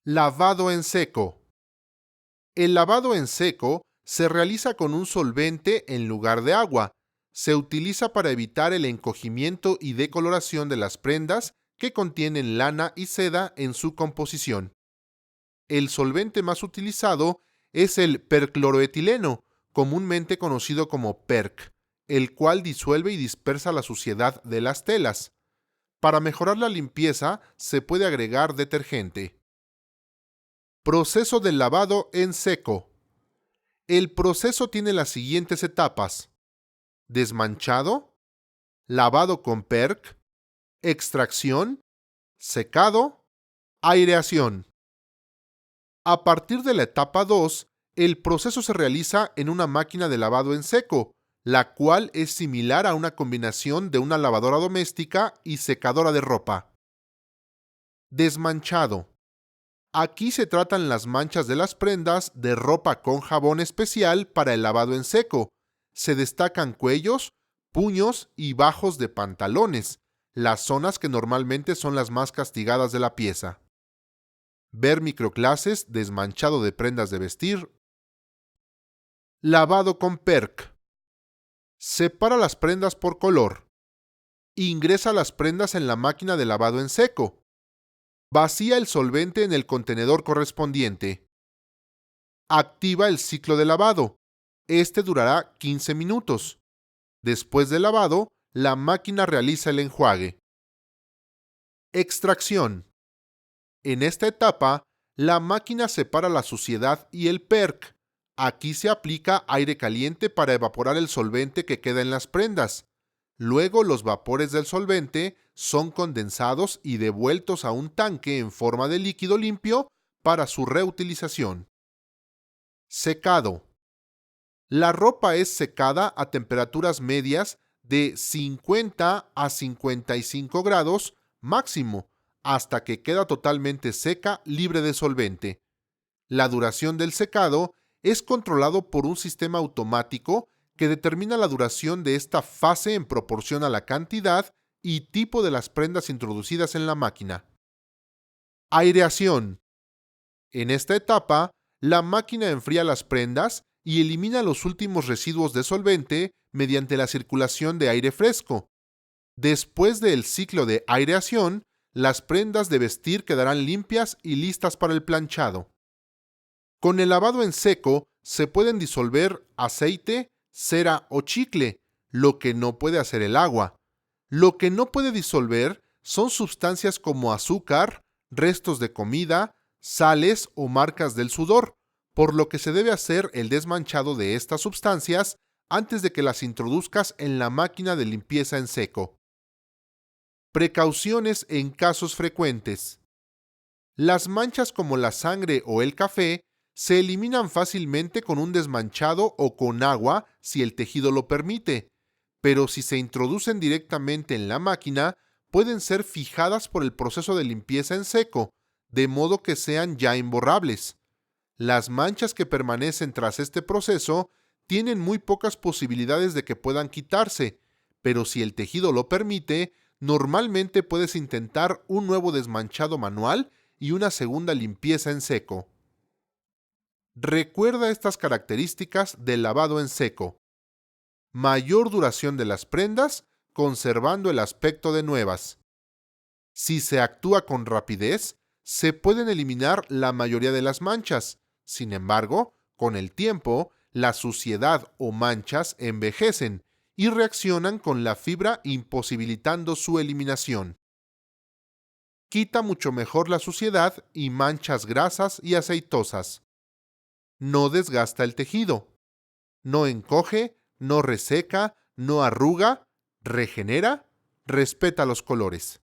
Lavado en seco. El lavado en seco se realiza con un solvente en lugar de agua. Se utiliza para evitar el encogimiento y decoloración de las prendas que contienen lana y seda en su composición. El solvente más utilizado es el percloroetileno, comúnmente conocido como PERC, el cual disuelve y dispersa la suciedad de las telas. Para mejorar la limpieza se puede agregar detergente. Proceso del lavado en seco. El proceso tiene las siguientes etapas: desmanchado, lavado con PERC, extracción, secado, aireación. A partir de la etapa 2, el proceso se realiza en una máquina de lavado en seco, la cual es similar a una combinación de una lavadora doméstica y secadora de ropa. Desmanchado. Aquí se tratan las manchas de las prendas de ropa con jabón especial para el lavado en seco. Se destacan cuellos, puños y bajos de pantalones, las zonas que normalmente son las más castigadas de la pieza. Ver microclases, desmanchado de prendas de vestir. Lavado con PERC. Separa las prendas por color. Ingresa las prendas en la máquina de lavado en seco. Vacía el solvente en el contenedor correspondiente. Activa el ciclo de lavado. Este durará 15 minutos. Después del lavado, la máquina realiza el enjuague. Extracción. En esta etapa, la máquina separa la suciedad y el PERC. Aquí se aplica aire caliente para evaporar el solvente que queda en las prendas. Luego los vapores del solvente son condensados y devueltos a un tanque en forma de líquido limpio para su reutilización. Secado. La ropa es secada a temperaturas medias de 50 a 55 grados máximo, hasta que queda totalmente seca, libre de solvente. La duración del secado es controlado por un sistema automático que determina la duración de esta fase en proporción a la cantidad y tipo de las prendas introducidas en la máquina. Aireación. En esta etapa, la máquina enfría las prendas y elimina los últimos residuos de solvente mediante la circulación de aire fresco. Después del ciclo de aireación, las prendas de vestir quedarán limpias y listas para el planchado. Con el lavado en seco se pueden disolver aceite, cera o chicle, lo que no puede hacer el agua. Lo que no puede disolver son sustancias como azúcar, restos de comida, sales o marcas del sudor, por lo que se debe hacer el desmanchado de estas sustancias antes de que las introduzcas en la máquina de limpieza en seco. Precauciones en casos frecuentes. Las manchas como la sangre o el café se eliminan fácilmente con un desmanchado o con agua si el tejido lo permite, pero si se introducen directamente en la máquina, pueden ser fijadas por el proceso de limpieza en seco, de modo que sean ya imborrables. Las manchas que permanecen tras este proceso tienen muy pocas posibilidades de que puedan quitarse, pero si el tejido lo permite, normalmente puedes intentar un nuevo desmanchado manual y una segunda limpieza en seco. Recuerda estas características del lavado en seco: mayor duración de las prendas, conservando el aspecto de nuevas. Si se actúa con rapidez, se pueden eliminar la mayoría de las manchas. Sin embargo, con el tiempo, la suciedad o manchas envejecen y reaccionan con la fibra, imposibilitando su eliminación. Quita mucho mejor la suciedad y manchas grasas y aceitosas. No desgasta el tejido. No encoge, no reseca, no arruga, regenera, respeta los colores.